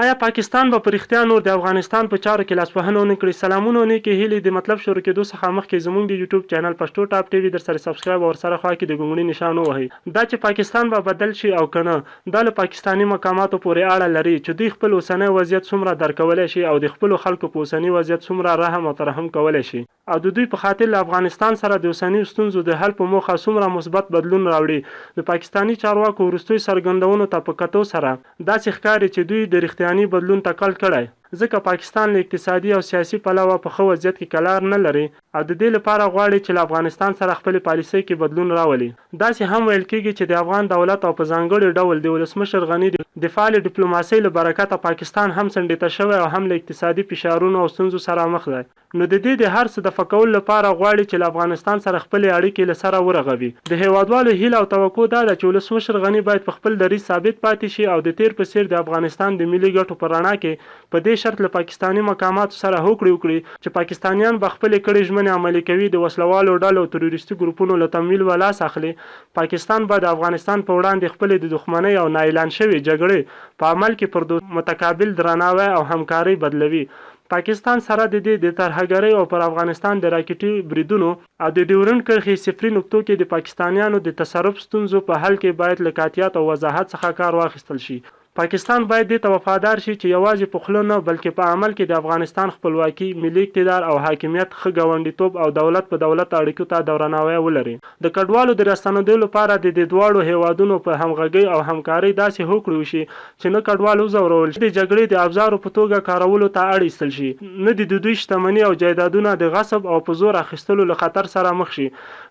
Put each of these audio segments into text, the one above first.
آیا پاکستان به په رښتیا نور د افغانستان په چارو کې لاسوهنه ونه کړي؟ سلامونه نیکې هیلې د مطلب شروع کېدو څخه مخکې زموږ د یوټیوب چینل پښتو ټاپ ټي وي در سره سبسکرایب او ورسره خوا کې د ګونګړي نشان ووهئ. دا چې پاکستان به بدل شي او که نه، دا له پاکستاني مقاماتو پورې اړه لري چې دوی خپل اوسنی وضعیت څومره درک کولی شي او د خپلو خلکو په اوسني وضعیت څومره رحم او ترحم کولی شي، او د دوی په خاطر له افغانستان سره د اوسني ستونزو د حل په موخه څومره مثبت بدلون راوړي. د پاکستاني چارواکو وروستیو څرګندونو ته په کتو سره داسې ښکاري چې دوی د رښتیاني بدلون ټکل کړی، ځکه پاکستان له اقتصادي او سیاسي پلوه په ښه وضعیت کې کلار نه لري او د دې لپاره غواړي چې له افغانستان سره خپلې پالیسۍ کې بدلون راولي. داسې هم ویل کېږي چې د افغان دولت او په ځانګړي ډول د ولسمشر غني د فعال ډیپلوماسۍ له برکته پاکستان هم سنډېته شوی او هم له اقتصادي فشارونو او ستونزو سره مخ دی. نو د دې د هر څه د فکولو لپاره غواړي چې له افغانستان سره خپلې اړیکې له سره ورغوي. د هیوادوالو هیله او توقع دا ده چې ولسمشر غني باید په خپل دریځ ثابت پاتې شي او د تیر په څیر د افغانستان د ملي ګټو په رڼا کې په دې شرط له پاکستاني مقاماتو سره هوکړې وکړي چې پاکستانیان به خپلې کړې ژمنې عملي کوي، د وسلوالو ډلو او تروریستي ګروپونو له تمویل و لاس اخلي. پاکستان به د افغانستان په وړاندې خپلې د دښمنۍ او نااعلان شوې جګړې په عمل کې پر متقابل درناوی او همکارۍ بدلوي. پاکستان سره د دې د ترهګرۍ او پر افغانستان د راکټي بریدونو او د ډیورنډ کرښې صفري نقطو کې د پاکستانیانو د تصرف ستونزو په حل کې باید له قاطعیت او وضاحت څخه کار واخیستل شي. پاکستان باید دې ته وفادار شي چې یوازې په خوله نه بلکې په عمل کې د افغانستان خپلواکي، ملي اقتدار او حاکمیت، ښه ګاونډیتوب او دولت په دولت اړیکو ته درناوی ولري. د کډوالو د راستنېدو لپاره د دې دواړو هیوادونو په همغږۍ او همکارۍ داسې هوکړې وشي چې نه کډوال وځورول شي، د جګړې د ابزارو په توګه کارولو ته اړ ایستل شي، نه د دوی شتمني او جایدادونه د غصب او په زور اخیستلو له خطر سره مخ شي،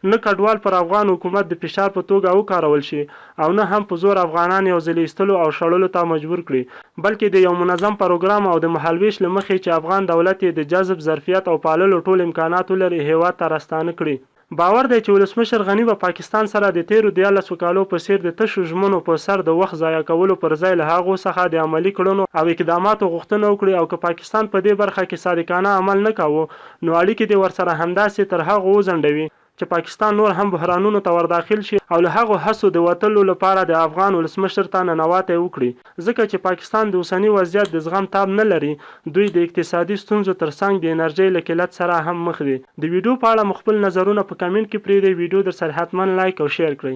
نه کډوال پر افغان حکومت د فشار په توګه وکارول شي او نه هم په زور افغانان یو ځل ایستلو او شړلو ته مجبور کړي، بلکې د یو منظم پروګرام او د مهالویش له مخې چې افغان دولت یې د جذب، ظرفیت او پاللو ټول امکانات ولري هیواد ته راستانه کړي. باور دی چې ولسمشر غني به پاکستان سره د تیرو 14 کالو په څیر د تشو ژمنو په سر د وخت ضایع کولو پر ځای له هغو څخه د عملي کړنو او اقداماتو غوښتنه وکړي، او که پاکستان په دې برخه کې صادقانه عمل نه کاوه نو اړیکې دې ورسره همداسې تر هغو وځنډوي چې پاکستان نور هم بحرانونو ته ورداخل شي او له هغو هڅو د وتلو لپاره د افغان ولسمشر ته ننواتې وکړي، ځکه چې پاکستان د اوسني وضعیت د زغم تاب نه لري. دوی د اقتصادي ستونزو ترڅنګ د انرژۍ له قلت سره هم مخ دي. د ویډیو په اړه خپل نظرونه په کمنټ کې پرېږدئ. ویډیو در سره حتما لایک او شیر کړئ.